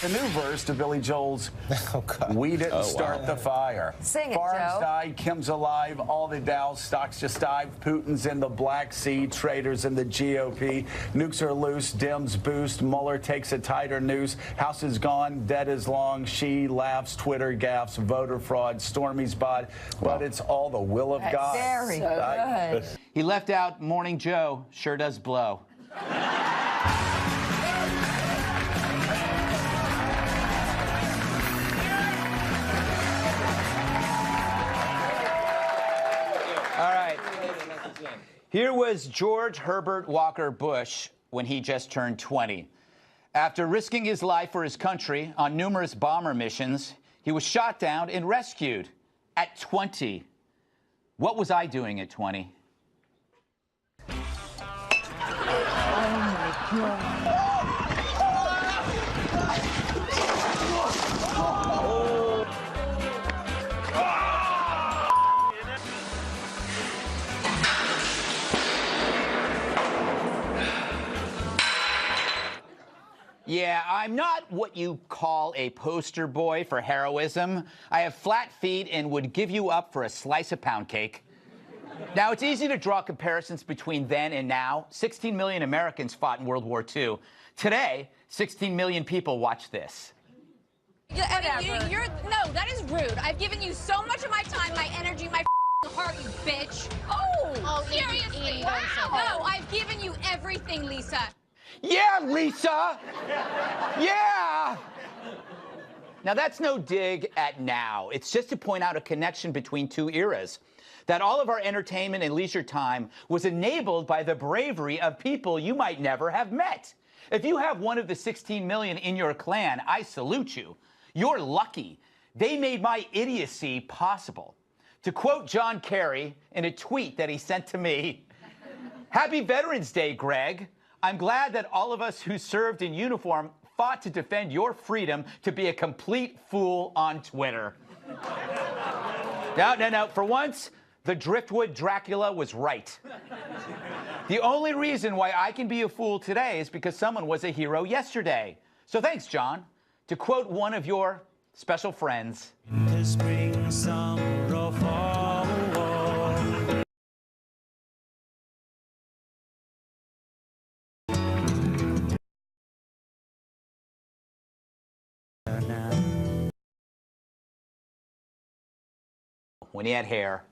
The new verse to Billy Joel's We Didn't Start the Fire. Sing it, Farms Joe. died, Kim's alive, all the Dow stocks just dive. Putin's in the Black Sea, traitors in the GOP. Nukes are loose, Dems boost, Mueller takes a tighter noose. House is gone, dead is long, she laughs, Twitter gaffes, voter fraud, Stormy's bot, but it's all the will of God. Very good. He left out Morning Joe, sure does blow. All right. Here was George Herbert Walker Bush when he just turned 20. After risking his life for his country on numerous bomber missions, he was shot down and rescued at 20. What was I doing at 20? Oh, my God. Yeah, I'm not what you call a poster boy for heroism. I have flat feet and would give you up for a slice of pound cake. Now, it's easy to draw comparisons between then and now. 16 million Americans fought in World War II. Today, 16 million people watch this. Yeah, no, that is rude. I've given you so much of my time, my energy, my heart, you bitch. Oh seriously? Wow. No, I've given you everything, Lisa. Yeah, Lisa! Yeah! Now, that's no dig at now. It's just to point out a connection between two eras. That all of our entertainment and leisure time was enabled by the bravery of people you might never have met. If you have one of the 16 million in your clan, I salute you. You're lucky. They made my idiocy possible. To quote John Kerry in a tweet that he sent to me, "Happy Veterans Day, Greg. I'm glad that all of us who served in uniform fought to defend your freedom to be a complete fool on Twitter." No. For once, the Driftwood Dracula was right. The only reason why I can be a fool today is because someone was a hero yesterday. So thanks, John. To quote one of your special friends. Spring, summer, or fall. When he had hair.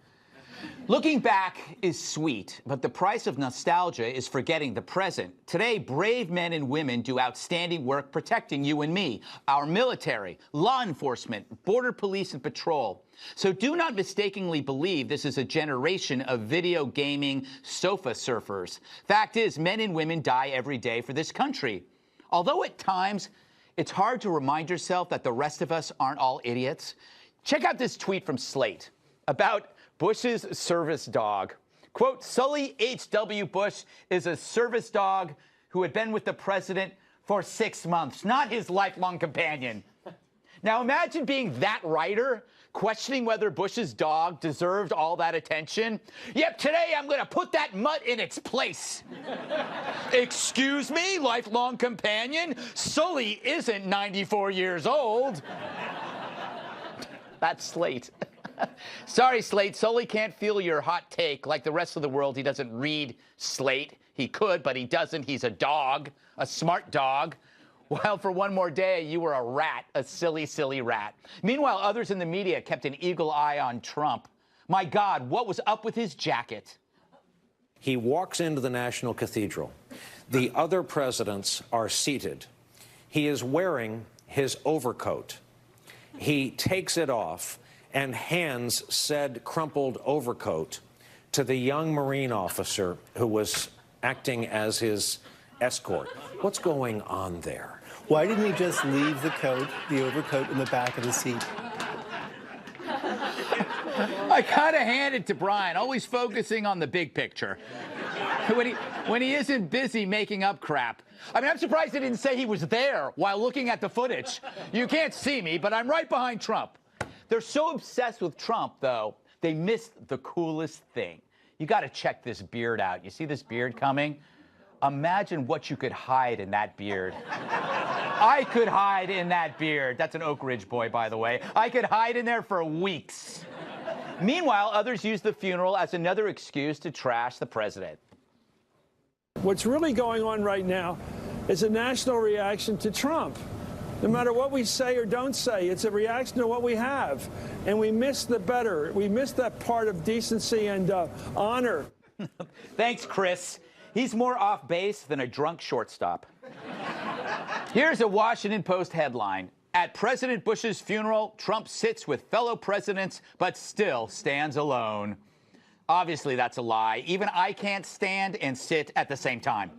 Looking back is sweet, but the price of nostalgia is forgetting the present. Today, brave men and women do outstanding work protecting you and me, our military, law enforcement, border police, and patrol. So do not mistakenly believe this is a generation of video gaming sofa surfers. Fact is, men and women die every day for this country. Although at times, it's hard to remind yourself that the rest of us aren't all idiots. Check out this tweet from Slate about Bush's service dog. Quote, Sully H.W. Bush is a service dog who had been with the president for 6 months, not his lifelong companion. Now imagine being that writer, questioning whether Bush's dog deserved all that attention. Yep, today I'm going to put that mutt in its place. Excuse me, lifelong companion? Sully isn't 94 years old. That's Slate. Sorry, Slate. Sully can't feel your hot take. Like the rest of the world, he doesn't read Slate. He could, but he doesn't. He's a dog, a smart dog. Well, for one more day, you were a rat, a silly, silly rat. Meanwhile, others in the media kept an eagle eye on Trump. My God, what was up with his jacket? He walks into the National Cathedral. The other presidents are seated. He is wearing his overcoat. He takes it off and hands said crumpled overcoat to the young Marine officer who was acting as his escort. What's going on there? Why didn't he just leave the overcoat in the back of the seat? I kind of hand it to Brian, always focusing on the big picture. When he isn't busy making up crap. I mean, I'm surprised he didn't say he was there while looking at the footage. You can't see me, but I'm right behind Trump. They're so obsessed with Trump, though, they missed the coolest thing. You got to check this beard out. You see this beard coming? Imagine what you could hide in that beard. I could hide in that beard. That's an Oak Ridge boy, by the way. I could hide in there for weeks. Meanwhile, others use the funeral as another excuse to trash the president. What's really going on right now is a national reaction to Trump. No matter what we say or don't say, it's a reaction to what we have. And we miss the better. We miss that part of decency and honor. Thanks, Chris. He's more off base than a drunk shortstop. Here's a Washington Post headline. At President Bush's funeral, Trump sits with fellow presidents, but still stands alone. Obviously, that's a lie. Even I can't stand and sit at the same time.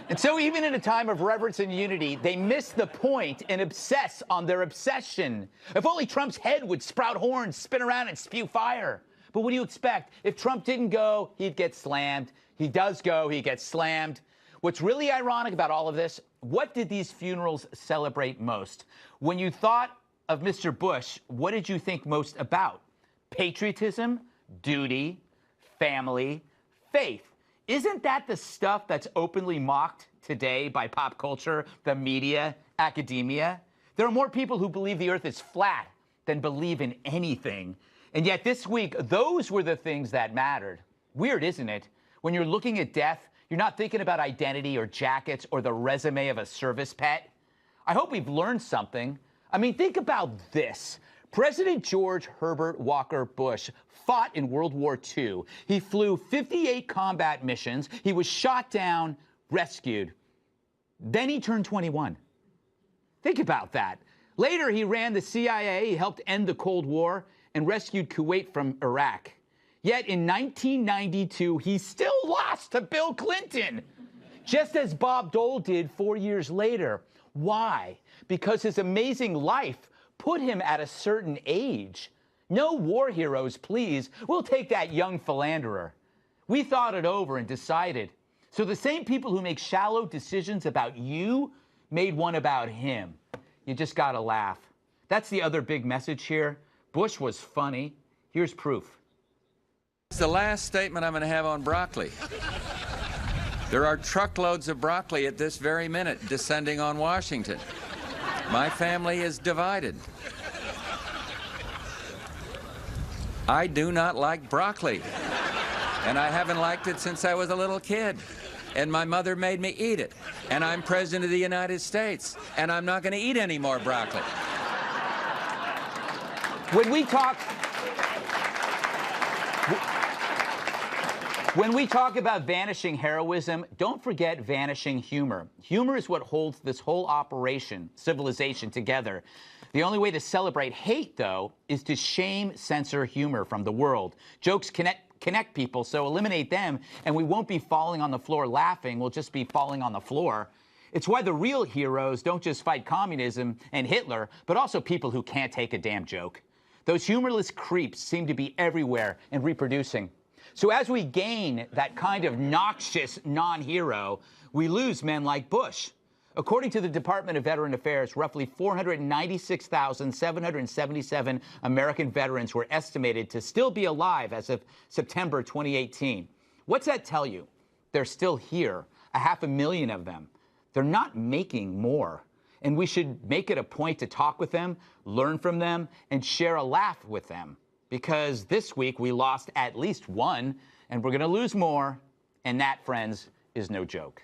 And so even in a time of reverence and unity, they miss the point and obsess on their obsession. If only Trump's head would sprout horns, spin around, and spew fire. But what do you expect? If Trump didn't go, he'd get slammed. He does go, he gets slammed. What's really ironic about all of this, what did these funerals celebrate most? When you thought of Mr. Bush, what did you think most about? Patriotism, duty, family, faith. Isn't that the stuff that's openly mocked today by pop culture, the media, academia? There are more people who believe the earth is flat than believe in anything. And yet this week, those were the things that mattered. Weird, isn't it? When you're looking at death, you're not thinking about identity or jackets or the resume of a service pet. I hope we've learned something. I mean, think about this. President George Herbert Walker Bush fought in World War II. He flew 58 combat missions. He was shot down, rescued. Then he turned 21. Think about that. Later, he ran the CIA, he helped end the Cold War, and rescued Kuwait from Iraq. Yet in 1992, he still lost to Bill Clinton, just as Bob Dole did 4 years later. Why? Because his amazing life put him at a certain age. No war heroes, please. We'll take that young philanderer. We thought it over and decided. So the same people who make shallow decisions about you made one about him. You just gotta laugh. That's the other big message here. Bush was funny. Here's proof. It's the last statement I'm going to have on broccoli. There are truckloads of broccoli at this very minute descending on Washington. My family is divided. I do not like broccoli, and I haven't liked it since I was a little kid. And my mother made me eat it. And I'm president of the United States, and I'm not going to eat any more broccoli. When we talk about vanishing heroism, don't forget vanishing humor. Humor is what holds this whole operation, civilization, together. The only way to celebrate hate, though, is to shame, censor humor from the world. Jokes connect people, so eliminate them, and we won't be falling on the floor laughing. We'll just be falling on the floor. It's why the real heroes don't just fight communism and Hitler, but also people who can't take a damn joke. Those humorless creeps seem to be everywhere and reproducing. So as we gain that kind of noxious non-hero, we lose men like Bush. According to the Department of Veteran Affairs, roughly 496,777 American veterans were estimated to still be alive as of September 2018. What's that tell you? They're still here, 500,000 of them. They're not making more. And we should make it a point to talk with them, learn from them, and share a laugh with them. Because this week we lost at least one, and we're going to lose more. And that, friends, is no joke.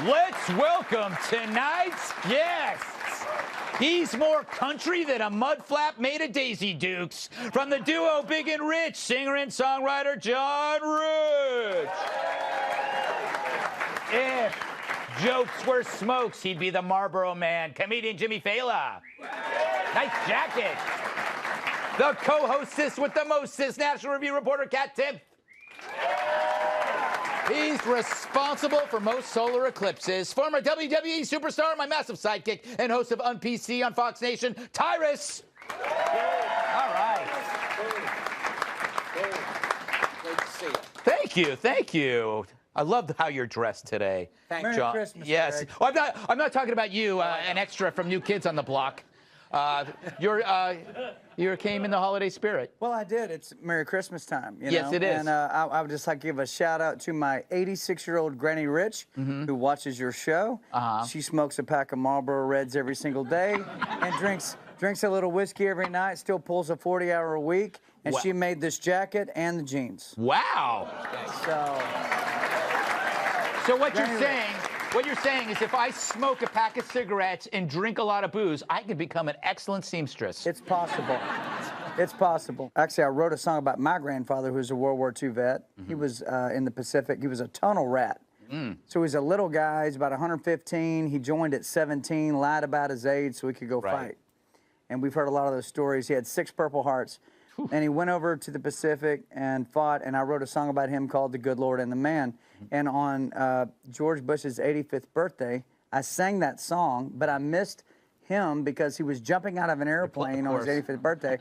Let's welcome tonight's guests. He's more country than a mud flap made of Daisy Dukes. From the duo Big and Rich, singer and songwriter John Rich. If jokes were smokes, he'd be the Marlboro Man. Comedian Jimmy Fallon. Nice jacket. The co-hostess with the mostest, National Review reporter Kat Timpf. He's responsible for most solar eclipses. Former WWE superstar, my massive sidekick, and host of UnPC on Fox Nation, Tyrus. All right. Great to see you. Thank you, thank you. I love how you're dressed today. Thank you. John. Merry Christmas, Yes. Eric. Oh, I'm not talking about you, an extra from New Kids on the Block. You came in the holiday spirit. Well, I did. It's Merry Christmas time, you Yes, know? it is. And I would just like to give a shout out to my 86-year-old Granny Rich, who watches your show. She smokes a pack of Marlboro Reds every single day and drinks a little whiskey every night, still pulls a 40-hour a week, and she made this jacket and the jeans. Wow. So what you're saying is if I smoke a pack of cigarettes and drink a lot of booze, I could become an excellent seamstress. It's possible. It's possible. Actually, I wrote a song about my grandfather, who was a World War II vet. He was in the Pacific. He was a tunnel rat. So he's a little guy. He's about 115. He joined at 17, lied about his age so he could go fight. And we've heard a lot of those stories. He had 6 Purple Hearts. And he went over to the Pacific and fought, and I wrote a song about him called The Good Lord and the Man. And on George Bush's 85th birthday, I sang that song, but I missed him because he was jumping out of an airplane on his 85th birthday.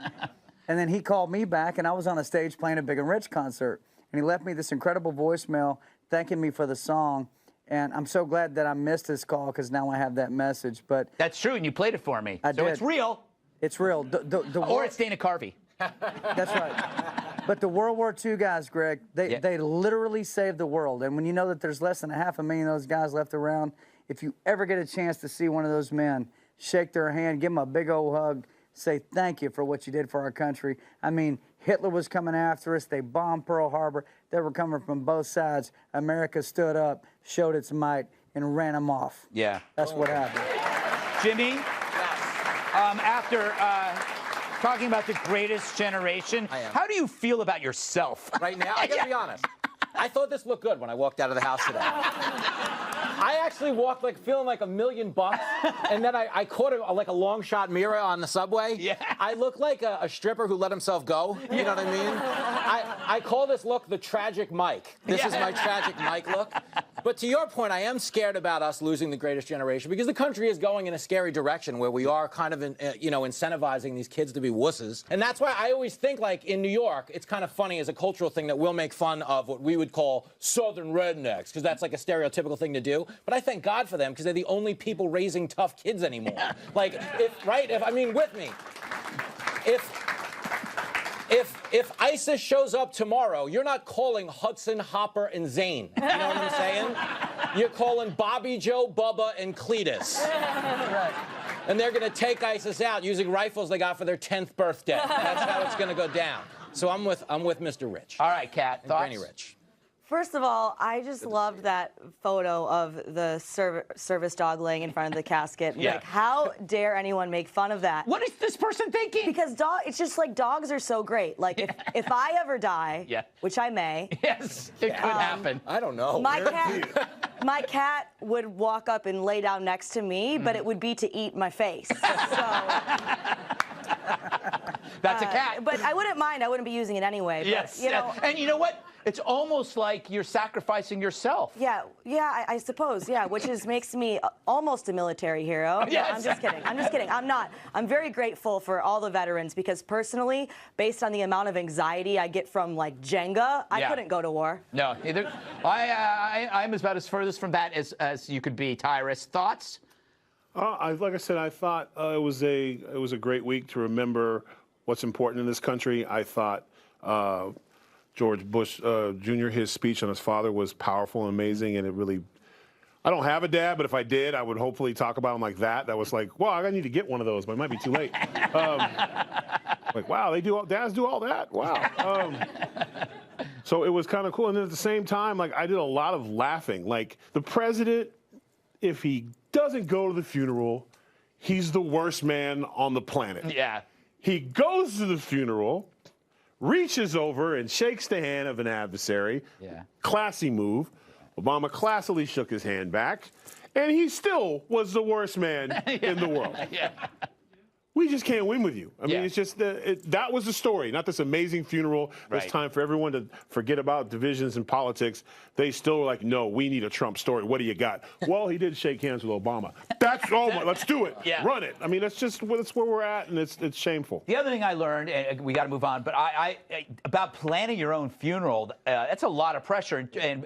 And then he called me back, and I was on a stage playing a Big and Rich concert. And he left me this incredible voicemail thanking me for the song. And I'm so glad that I missed his call because now I have that message. But that's true, and you played it for me. I did. It's real. It's real. Or it's Dana Carvey. That's right. But the World War II guys, Greg, they literally saved the world. And when you know that there's less than 500,000 of those guys left around, if you ever get a chance to see one of those men, shake their hand, give them a big old hug, say thank you for what you did for our country. I mean, Hitler was coming after us. They bombed Pearl Harbor. They were coming from both sides. America stood up, showed its might, and ran them off. Yeah. That's what happened. Jimmy, after talking about the greatest generation, how do you feel about yourself? Right now? I gotta be honest. I thought this looked good when I walked out of the house today. I actually walked like feeling like $1 million, and then I caught like a long shot mirror on the subway. Yeah. I look like a stripper who let himself go. You know what I mean? I call this look the tragic Mike. This is my tragic Mike look. But to your point, I am scared about us losing the greatest generation because the country is going in a scary direction where we are kind of, incentivizing these kids to be wusses. And that's why I always think, like, in New York, it's kind of funny as a cultural thing that we'll make fun of what we would call Southern rednecks because that's like a stereotypical thing to do. But I thank God for them because they're the only people raising tough kids anymore. Like, with me. If ISIS shows up tomorrow, you're not calling Hudson, Hopper, and Zane. You know what I'm saying? You're calling Bobby, Joe, Bubba, and Cletus. Right. And they're going to take ISIS out using rifles they got for their 10th birthday. That's how it's going to go down. So I'm with Mr. Rich. All right, Kat, thoughts? Granny Rich. First of all, I just loved that photo of the service dog laying in front of the casket. Yeah. Like, how dare anyone make fun of that? What is this person thinking? Because it's just like dogs are so great. Like, if I ever die, which I may. Yes, it could happen. I don't know. My cat would walk up and lay down next to me, but it would be to eat my face. So. That's a cat. But I wouldn't mind. I wouldn't be using it anyway. But, Yes. And you know what? It's almost like you're sacrificing yourself. Yeah, I suppose, which makes me almost a military hero. Yes. No, I'm just kidding. I'm not. I'm very grateful for all the veterans because personally, based on the amount of anxiety I get from, like, Jenga, I couldn't go to war. No, neither. I'm about as furthest from that as you could be. Tyrus, thoughts? Like I said, I thought it was a great week to remember what's important in this country. I thought George Bush Jr., his speech on his father was powerful and amazing, and it really, I don't have a dad, but if I did, I would hopefully talk about him like that. That was like, wow, I need to get one of those, but it might be too late. Like, wow, dads do all that? Wow. So it was kind of cool. And then at the same time, like, I did a lot of laughing. Like, the president, if he doesn't go to the funeral, he's the worst man on the planet. Yeah. He goes to the funeral, reaches over and shakes the hand of an adversary. Yeah. Classy move. Obama classily shook his hand back, and he still was the worst man in the world. Yeah. We just can't win with you. I mean, it's just that was the story, not this amazing funeral. Right. It's time for everyone to forget about divisions and politics. They still were like, no, we need a Trump story. What do you got? Well, he did shake hands with Obama. That's let's do it. Yeah. Run it. I mean, that's where we're at, and it's shameful. The other thing I learned, and we got to move on, but I about planning your own funeral. That's a lot of pressure. And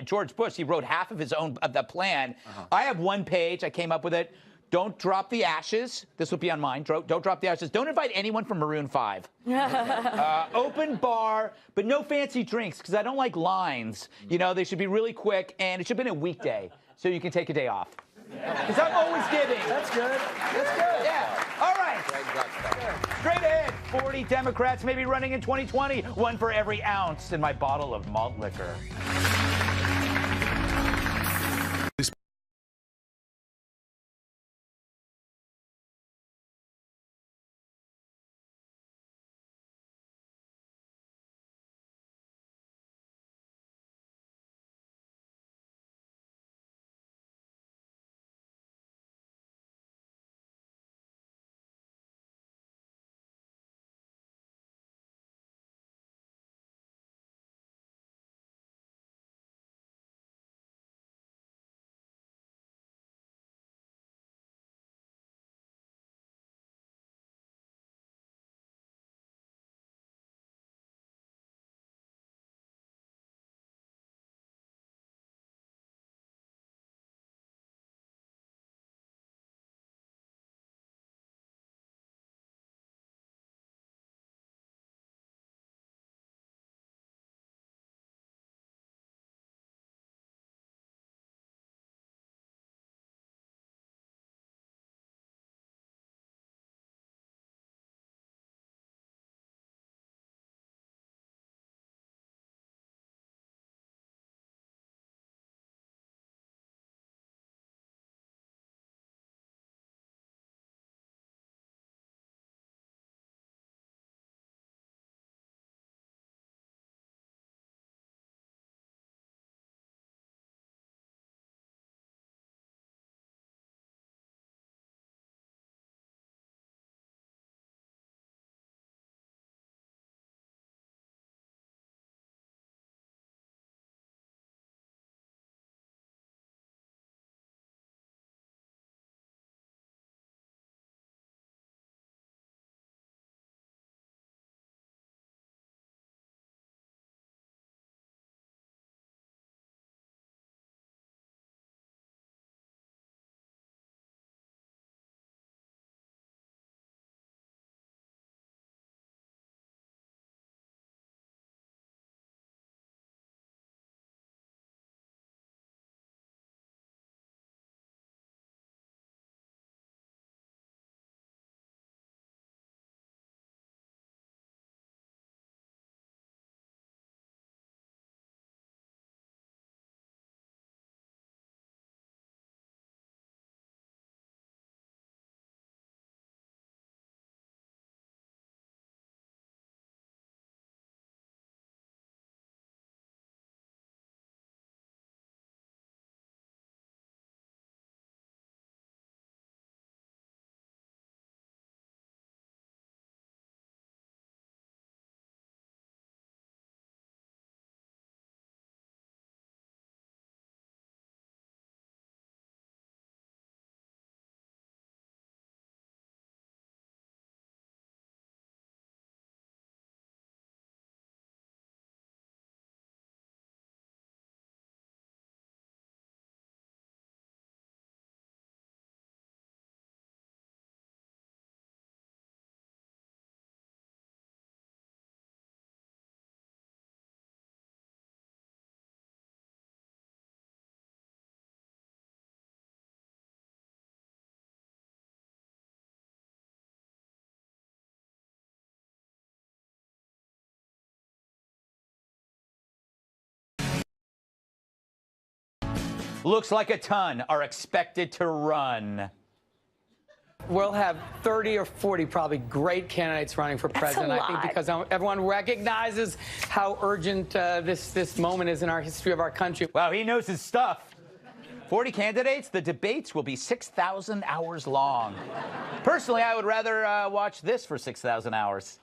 George Bush, he wrote half of his own the plan. I have one page. I came up with it. Don't drop the ashes. This will be on mine. Don't drop the ashes. Don't invite anyone from Maroon 5. Open bar, but no fancy drinks, because I don't like lines. You know, they should be really quick, and it should have been a weekday, so you can take a day off. Because I'm always giving. That's good. That's good. Yeah. All right. Straight ahead. 40 Democrats may be running in 2020. One for every ounce in my bottle of malt liquor. Looks like a ton are expected to run. We'll have 30 or 40 probably great candidates running for president, I think, because everyone recognizes how urgent this moment is in our history of our country. Wow, he knows his stuff. 40 candidates, the debates will be 6,000 hours long. Personally, I would rather watch this for 6,000 hours.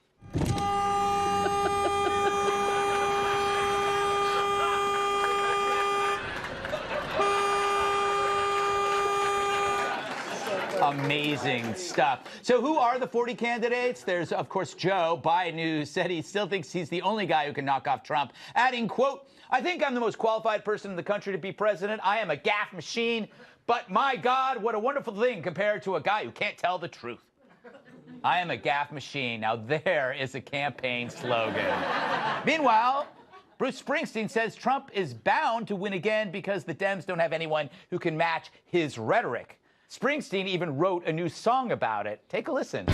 Amazing stuff. So who are the 40 candidates? There's, of course, Joe Biden, who said he still thinks he's the only guy who can knock off Trump, adding, quote, "I think I'm the most qualified person in the country to be president. I am a gaffe machine. But my God, what a wonderful thing compared to a guy who can't tell the truth. I am a gaffe machine. Now there is a campaign slogan. Meanwhile, Bruce Springsteen says Trump is bound to win again because the Dems don't have anyone who can match his rhetoric. Springsteen even wrote a new song about it. Take a listen.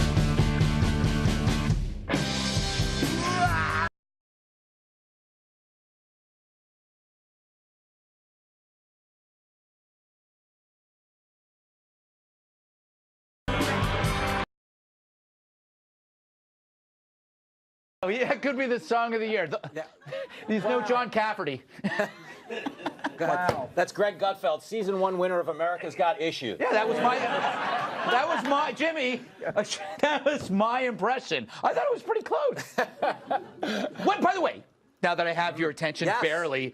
Oh, yeah, it could be the song of the year. He's no John Cafferty. Wow. That's Greg Gutfeld, season 1 winner of America's Got Issues. Yeah, that was my Jimmy. That was my impression. I thought it was pretty close. What, by the way, now that I have your attention barely,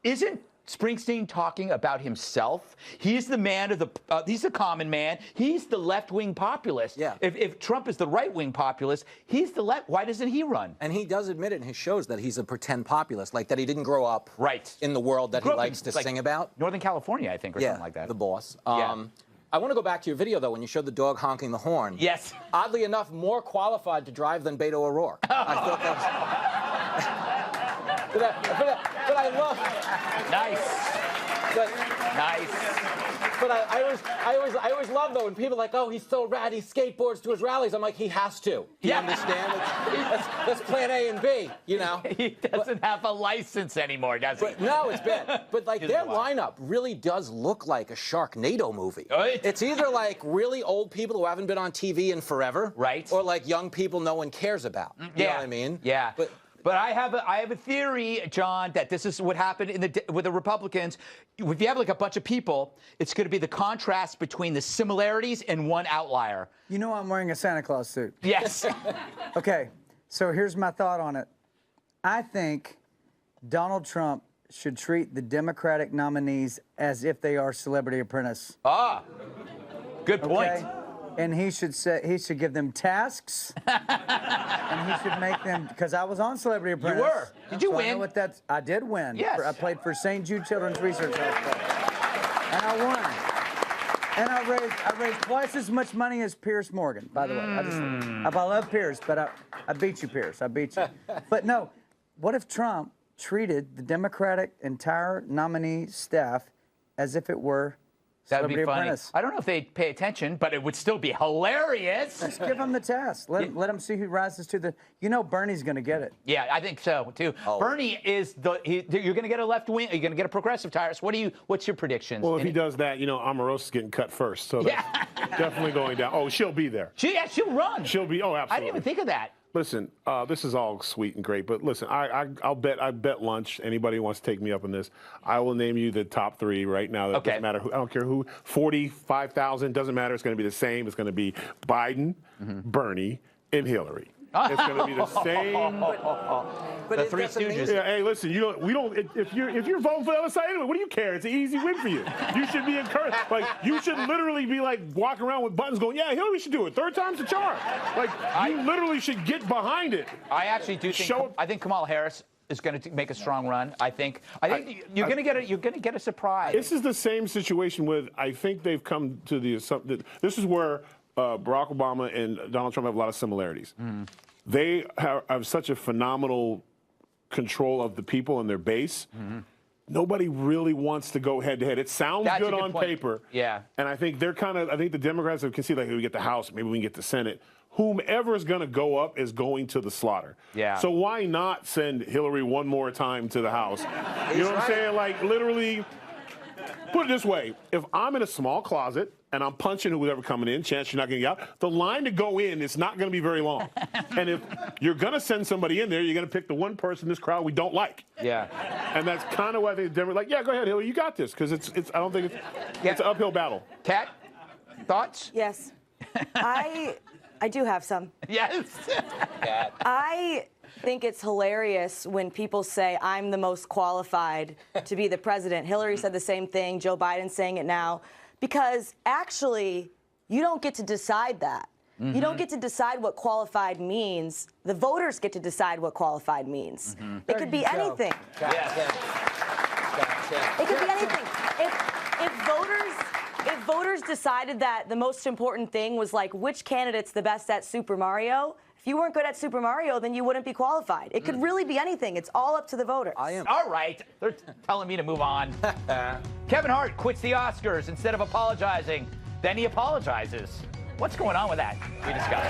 isn't Springsteen talking about himself? He's the man of the, he's the common man. He's the left-wing populist. Yeah. If Trump is the right-wing populist, he's the left. Why doesn't he run? And he does admit it in his shows that he's a pretend populist, like that he didn't grow up in the world that he likes to sing about. Northern California, I think, or something like that. The boss. I want to go back to your video, though, when you showed the dog honking the horn. Yes. Oddly enough, more qualified to drive than Beto O'Rourke. I thought that was... But I love. Nice. Nice. But I always love though when people are like, oh, he's so rad, he skateboards to his rallies. I'm like, he has to. Do you understand? That's plan A and B. You know. He doesn't have a license anymore, does he? No, it's bad. But like their lineup really does look like a Sharknado movie. It's either like really old people who haven't been on TV in forever, right, or like young people no one cares about. You know what I mean? Yeah. But I have a theory, John, that this is what happened with the Republicans. If you have like a bunch of people, it's going to be the contrast between the similarities and one outlier. You know I'm wearing a Santa Claus suit. Yes. Okay, so here's my thought on it. I think Donald Trump should treat the Democratic nominees as if they are Celebrity Apprentice. Ah, good point. Okay? And he should give them tasks, and he should make them, because I was on Celebrity Apprentice. You were. Did you win? I know what I did win. Yes. I played for St. Jude Children's Research Hospital, and I won. And I raised twice as much money as Pierce Morgan, by the way. I love Pierce, but I beat you, Pierce. I beat you. But no, what if Trump treated the Democratic entire nominee staff as if it were That'd be funny. Apprentice? I don't know if they'd pay attention, but it would still be hilarious. Just give them the task. Let them see who rises to the. You know, Bernie's going to get it. Yeah, I think so too. Bernie is you're going to get a left wing. You're going to get a progressive tyrant. What's your predictions? Well, if he does that, you know, Omarosa's getting cut first, so that's definitely going down. Oh, she'll be there. She'll run. She'll be. Oh, absolutely. I didn't even think of that. Listen, this is all sweet and great, but listen, I bet lunch. Anybody who wants to take me up on this, I will name you the top 3 right now. That doesn't matter who. I don't care who. 45,000 doesn't matter. It's going to be the same. It's going to be Biden, Bernie, and Hillary. It's going to be the same. But the Three Stooges. Yeah, hey, listen, we don't. If you're voting for the other side anyway, what do you care? It's an easy win for you. You should be encouraged. Like you should literally be like walking around with buttons, going, "Yeah, Hillary should do it. 3rd time's the charm." Like you literally should get behind it. I actually do think. I think Kamala Harris is going to make a strong run. I think you're going to get a surprise. This is the same situation with. I think they've come to the assumption that this is where Barack Obama and Donald Trump have a lot of similarities. They have such a phenomenal control of the people and their base. Nobody really wants to go head to head. It sounds good on paper. Yeah. And I think I think the Democrats can see, like, we get the House, maybe we can get the Senate. Whomever is going to go up is going to the slaughter. Yeah. So why not send Hillary one more time to the House? You know what I'm saying? Like, literally, put it this way. If I'm in a small closet and I'm punching whoever coming in, chance you're not going to get out, the line to go in is not going to be very long. And if you're going to send somebody in there, you're going to pick the one person in this crowd we don't like. Yeah. And that's kind of why they were like, yeah, go ahead, Hillary, you got this. Because it's I don't think it's an uphill battle. Kat, thoughts? Yes. I do have some. Yes. I think it's hilarious when people say I'm the most qualified to be the president. Hillary said the same thing. Joe Biden's saying it now. Because actually, you don't get to decide that. You don't get to decide what qualified means. The voters get to decide what qualified means. It could be anything. It could be anything. If voters voters decided that the most important thing was like which candidate's the best at Super Mario, if you weren't good at Super Mario, then you wouldn't be qualified. It could really be anything. It's all up to the voters. I am. All right. They're telling me to move on. Kevin Hart quits the Oscars instead of apologizing. Then he apologizes. What's going on with that? We discuss.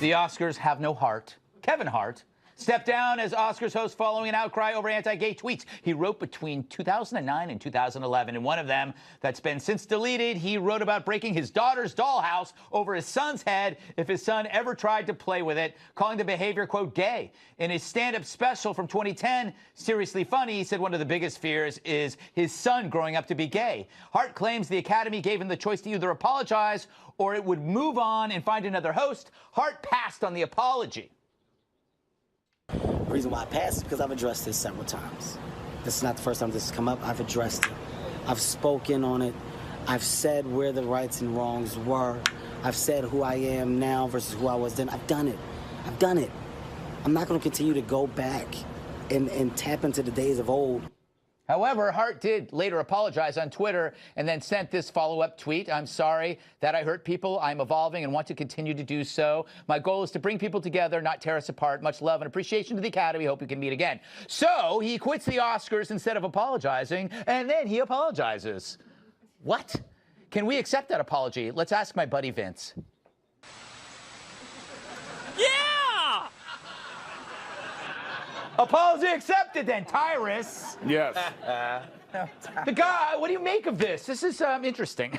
The Oscars have no heart. Kevin Hart, stepped down as Oscars host following an outcry over anti-gay tweets he wrote between 2009 and 2011. In one of them that's been since deleted, he wrote about breaking his daughter's dollhouse over his son's head if his son ever tried to play with it, calling the behavior, quote, gay. In his stand-up special from 2010, Seriously Funny, he said one of the biggest fears is his son growing up to be gay. Hart claims the Academy gave him the choice to either apologize or it would move on and find another host. Hart passed on the apology. The reason why I passed is because I've addressed this several times. This is not the first time this has come up. I've addressed it. I've spoken on it. I've said where the rights and wrongs were. I've said who I am now versus who I was then. I've done it. I've done it. I'm not going to continue to go back and tap into the days of old. However, Hart did later apologize on Twitter and then sent this follow-up tweet. I'm sorry that I hurt people. I'm evolving and want to continue to do so. My goal is to bring people together, not tear us apart. Much love and appreciation to the Academy. Hope we can meet again. So he quits the Oscars instead of apologizing, and then he apologizes. What? Can we accept that apology? Let's ask my buddy Vince. Yeah! Apology accepted then, Tyrus. Yes. The guy, what do you make of this? This is interesting.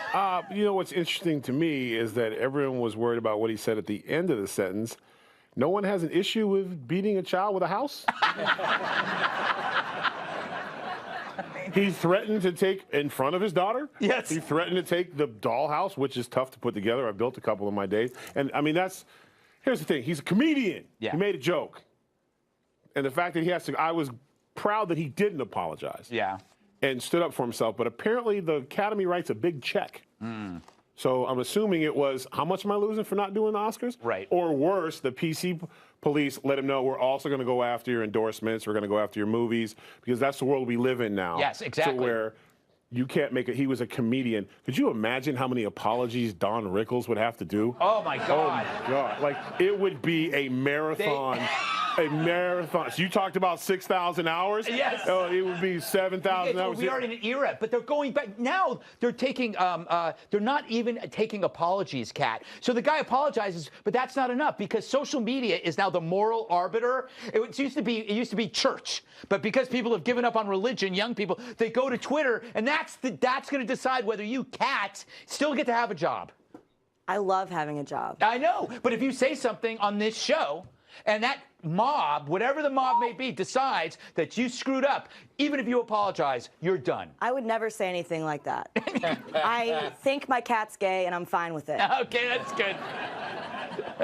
You know what's interesting to me is that everyone was worried about what he said at the end of the sentence. No one has an issue with beating a child with a house. He threatened to take in front of his daughter. Yes. He threatened to take the dollhouse, which is tough to put together. I built a couple in my days. And I mean, here's the thing. He's a comedian. Yeah. He made a joke. And the fact that he has to, I was proud that he didn't apologize. Yeah. And stood up for himself. But apparently the Academy writes a big check. So I'm assuming it was, how much am I losing for not doing the Oscars? Right. Or worse, the PC police let him know we're also going to go after your endorsements. We're going to go after your movies because that's the world we live in now. Yes, exactly. So where you can't make it. He was a comedian. Could you imagine how many apologies Don Rickles would have to do? Oh, my God. Oh, my God. Like, it would be a marathon. A marathon. So you talked about 6,000 hours? Yes. Oh, it would be 7,000 hours. We are in an era, but they're going back. Now they're taking, they're not even taking apologies, Kat. So the guy apologizes, but that's not enough because social media is now the moral arbiter. It used to be church, but because people have given up on religion, young people, they go to Twitter, and that's going to decide whether you, Kat, still get to have a job. I love having a job. I know, but if you say something on this show, and that mob, whatever the mob may be, decides that you screwed up, even if you apologize, you're done. I would never say anything like that. I think my cat's gay, and I'm fine with it. Okay, that's good.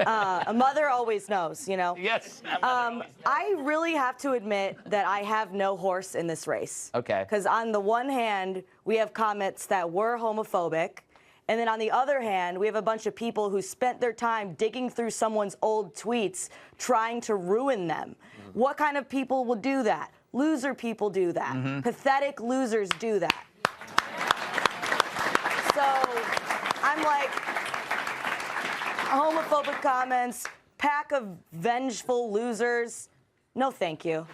A mother always knows, you know? Yes. I really have to admit that I have no horse in this race. Okay. Because on the one hand, we have comments that were homophobic. And then on the other hand, we have a bunch of people who spent their time digging through someone's old tweets, trying to ruin them. What kind of people will do that? Loser people do that. Pathetic losers do that. So I'm like, homophobic comments, pack of vengeful losers. No, thank you.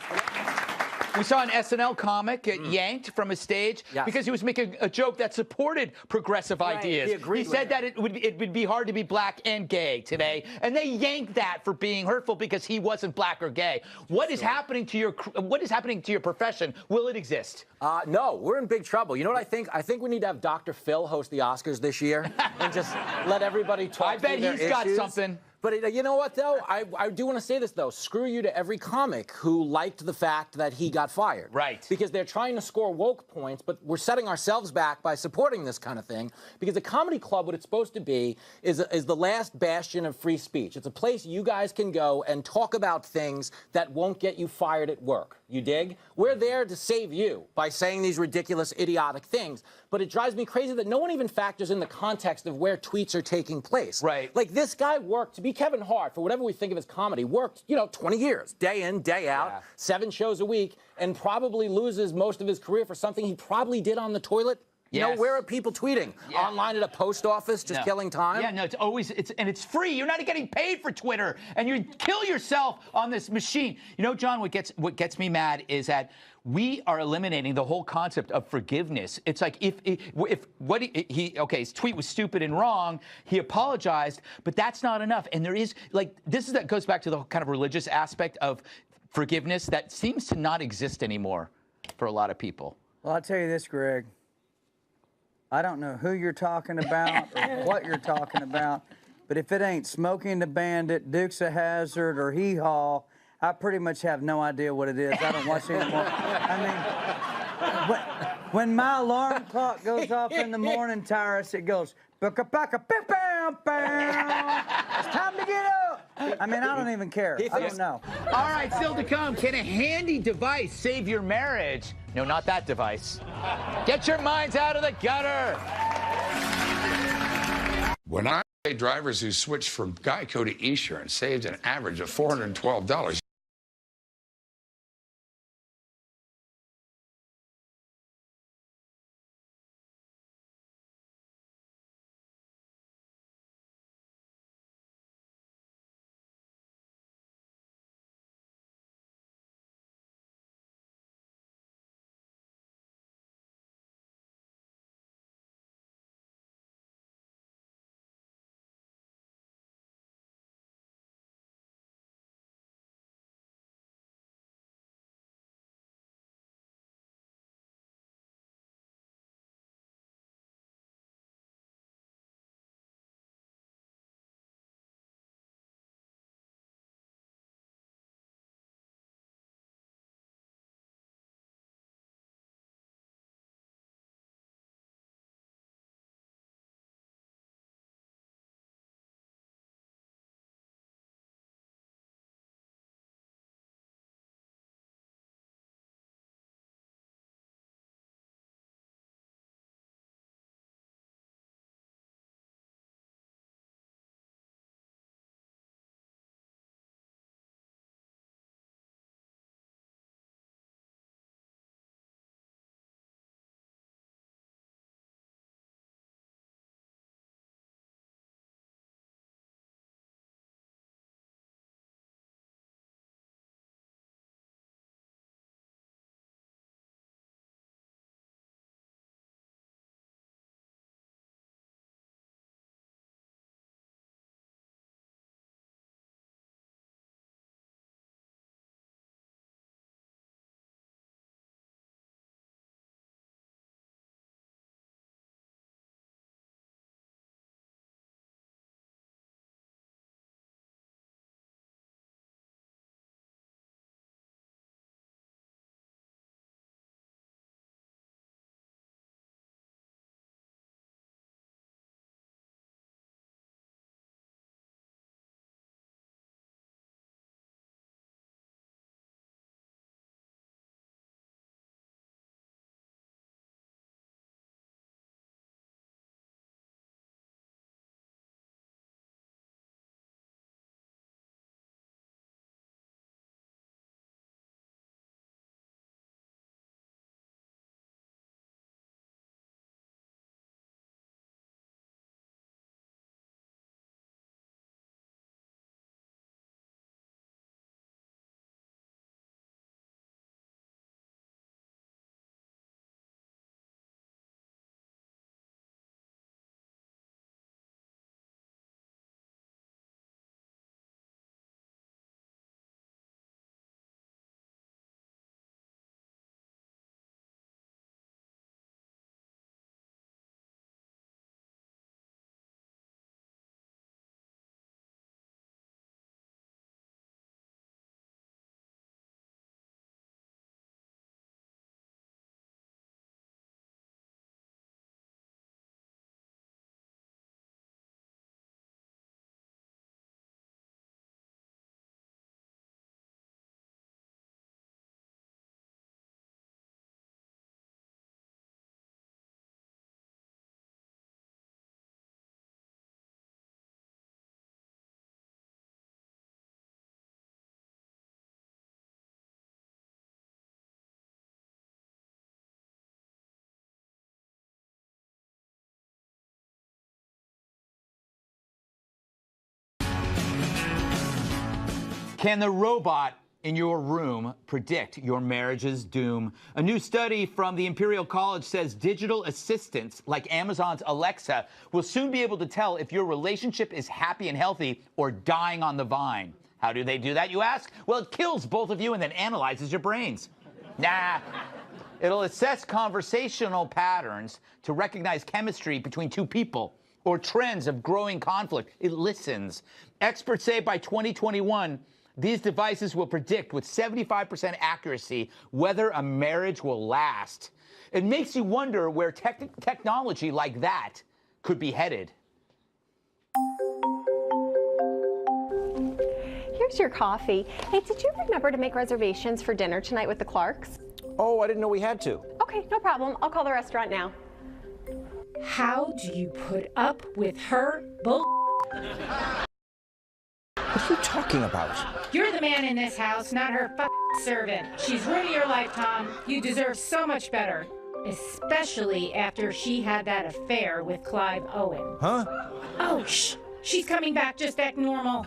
We saw an SNL comic get yanked from a stage because he was making a joke that supported progressive ideas. He said that it would be hard to be black and gay today, and they yanked that for being hurtful because he wasn't black or gay. What is happening to your profession? Will it exist? No, we're in big trouble. You know what I think? I think we need to have Dr. Phil host the Oscars this year and just let everybody talk. I bet he's got something. But you know what, though? I do want to say this, though. Screw you to every comic who liked the fact that he got fired. Right. Because they're trying to score woke points, but we're setting ourselves back by supporting this kind of thing. Because a comedy club, what it's supposed to be, is the last bastion of free speech. It's a place you guys can go and talk about things that won't get you fired at work. You dig? We're there to save you by saying these ridiculous, idiotic things. But it drives me crazy that no one even factors in the context of where tweets are taking place. Right. Like, this guy worked to be Kevin Hart, for whatever we think of his comedy, worked, 20 years, day in, day out, 7 shows a week, and probably loses most of his career for something he probably did on the toilet You know, Yes. where are people tweeting? Yeah. Online at a post office, just killing time? Yeah, no, it's always, and it's free. You're not getting paid for Twitter, and you kill yourself on this machine. You know, John, what gets me mad is that we are eliminating the whole concept of forgiveness. It's like if what his tweet was stupid and wrong, he apologized, but that's not enough. And there is, like, that goes back to the kind of religious aspect of forgiveness that seems to not exist anymore for a lot of people. Well, I'll tell you this, Greg. I don't know who you're talking about or what you're talking about, but if it ain't Smoking the Bandit, Dukes of Hazzard, or Hee Haw, I pretty much have no idea what it is. I don't watch it anymore. I mean, when my alarm clock goes off in the morning, Tyrus, it goes, it's time to get up. I mean, I don't even care. I don't know. All right, still to come. Can a handy device save your marriage? No, not that device. Get your minds out of the gutter. When I say drivers who switched from Geico to Esurance saved an average of $412, Can the robot in your room predict your marriage's doom? A new study from the Imperial College says digital assistants like Amazon's Alexa will soon be able to tell if your relationship is happy and healthy or dying on the vine. How do they do that, you ask? Well, it kills both of you and then analyzes your brains. Nah. It'll assess conversational patterns to recognize chemistry between two people or trends of growing conflict. It listens. Experts say by 2021, these devices will predict with 75% accuracy whether a marriage will last. It makes you wonder where technology like that could be headed. Here's your coffee. Hey, did you remember to make reservations for dinner tonight with the Clarks? Oh, I didn't know we had to. Okay, no problem. I'll call the restaurant now. How do you put up with her bull? What are you talking about? You're the man in this house, not her servant. She's ruining your life, Tom. You deserve so much better. Especially after she had that affair with Clive Owen. Huh? Oh, shh. She's coming back. Just act normal.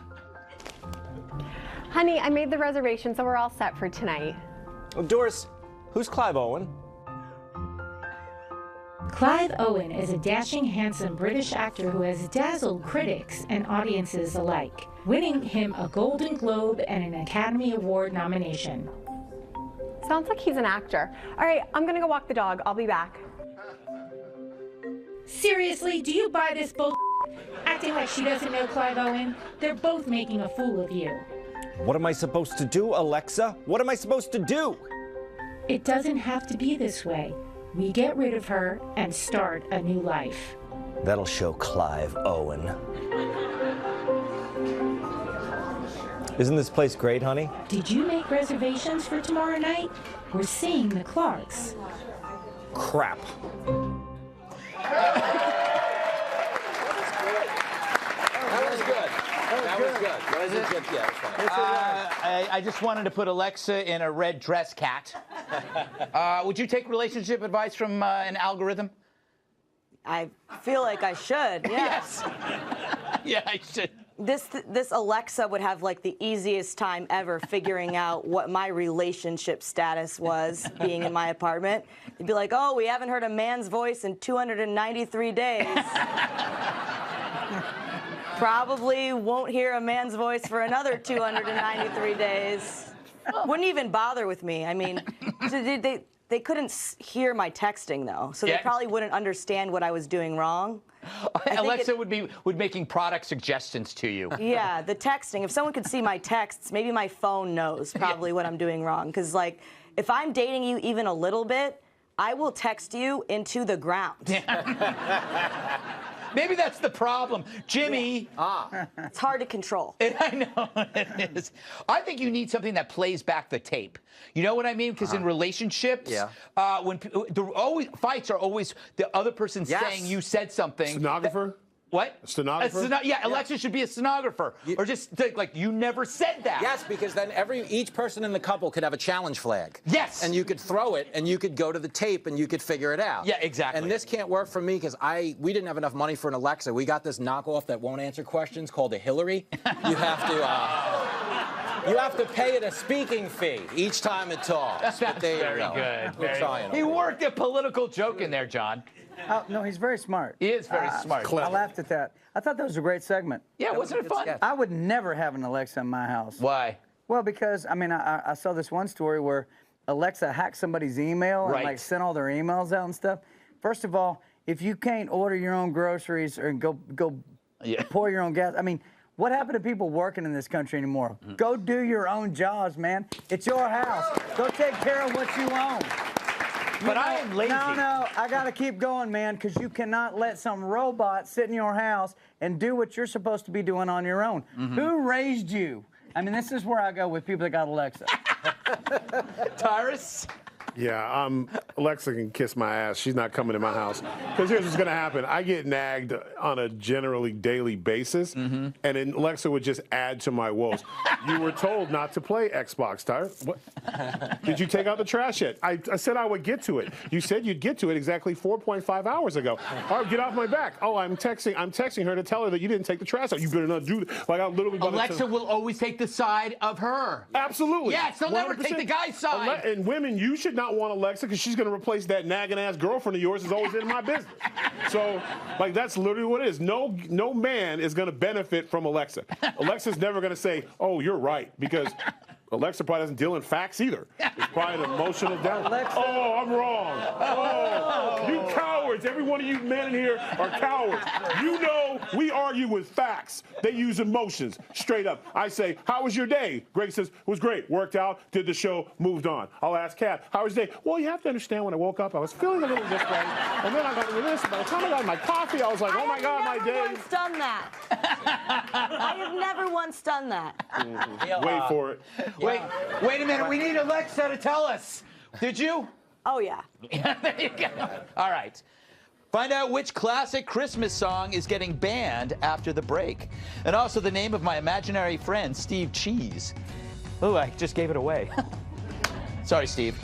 Honey, I made the reservation, so we're all set for tonight. Well, Doris, who's Clive Owen? Clive Owen is a dashing, handsome British actor who has dazzled critics and audiences alike, winning him a Golden Globe and an Academy Award nomination. Sounds like he's an actor. All right, I'm gonna go walk the dog. I'll be back. Seriously, do you buy this bull? Acting like she doesn't know Clive Owen? They're both making a fool of you. What am I supposed to do, Alexa? What am I supposed to do? It doesn't have to be this way. We get rid of her and start a new life. That'll show Clive Owen. Isn't this place great, honey? Did you make reservations for tomorrow night? We're seeing the Clarks. Crap. I just wanted to put Alexa in a red dress, cat. Would you take relationship advice from an algorithm? I feel like I should, yes. Yeah, I should. This Alexa would have like the easiest time ever figuring out what my relationship status was being in my apartment. It'd be like, oh, we haven't heard a man's voice in 293 days. Probably won't hear a man's voice for another 293 days. Wouldn't even bother with me. I mean, they couldn't hear my texting, though, so they probably wouldn't understand what I was doing wrong. Alexa would be making product suggestions to you. Yeah, the texting. If someone could see my texts, maybe my phone knows probably what I'm doing wrong. Because, like, if I'm dating you even a little bit, I will text you into the ground. Maybe that's the problem. Jimmy. It's hard to control. I know it is. I think you need something that plays back the tape. You know what I mean? Because in relationships, when fights are always the other person saying you said something. Stenographer? What? A stenographer? Alexa should be a stenographer. Or just like, you never said that. Yes, because then each person in the couple could have a challenge flag. Yes. And you could throw it, and you could go to the tape, and you could figure it out. Yeah, exactly. And this can't work for me because we didn't have enough money for an Alexa. We got this knockoff that won't answer questions called a Hillary. You have to pay it a speaking fee each time it talks. That's very good. We're trying. He worked a political joke in there, John. No, he's very smart. He is very smart. I laughed at that. I thought that was a great segment. Yeah, wasn't it fun? I would never have an Alexa in my house. Why? Well, because, I mean, I saw this one story where Alexa hacked somebody's email and, like, sent all their emails out and stuff. First of all, if you can't order your own groceries or go pour your own gas, I mean, what happened to people working in this country anymore? Go do your own jobs, man. It's your house. Go take care of what you own. But I am lazy. No, I got to keep going, man, because you cannot let some robot sit in your house and do what you're supposed to be doing on your own. Who raised you? I mean, this is where I go with people that got Alexa. Tyrus? Yeah, Alexa can kiss my ass. She's not coming to my house. Because here's what's going to happen. I get nagged on a generally daily basis, and then Alexa would just add to my woes. You were told not to play Xbox, Tyler. What? Did you take out the trash yet? I said I would get to it. You said you'd get to it exactly 4.5 hours ago. All right, get off my back. Oh, I'm texting her to tell her that you didn't take the trash out. You better not do that. Like, I literally Alexa will always take the side of her. Absolutely. Yes, they'll never take the guy's side. And women, you should not want Alexa because she's going to replace that nagging ass girlfriend of yours who's always in my business. So, like, that's literally what it is. No man is going to benefit from Alexa. Alexa's never going to say, "Oh, you're right," because Alexa probably doesn't deal in facts either. It's probably an emotional down. Oh, I'm wrong. Oh, you cowards. Every one of you men in here are cowards. You know we argue with facts. They use emotions. Straight up. I say, "How was your day?" Greg says, "It was great. Worked out, did the show, moved on." I'll ask Kat, "How was your day?" "Well, you have to understand, when I woke up, I was feeling a little this way. And then I got into this. By the time I got my coffee, I was like, oh my God, my day. I have never once done that. I have never once done that. Wait for it. Wait a minute. We need Alexa to tell us. Did you? Oh, yeah. There you go. All right. Find out which classic Christmas song is getting banned after the break. And also the name of my imaginary friend, Steve Cheese. Oh, I just gave it away. Sorry, Steve.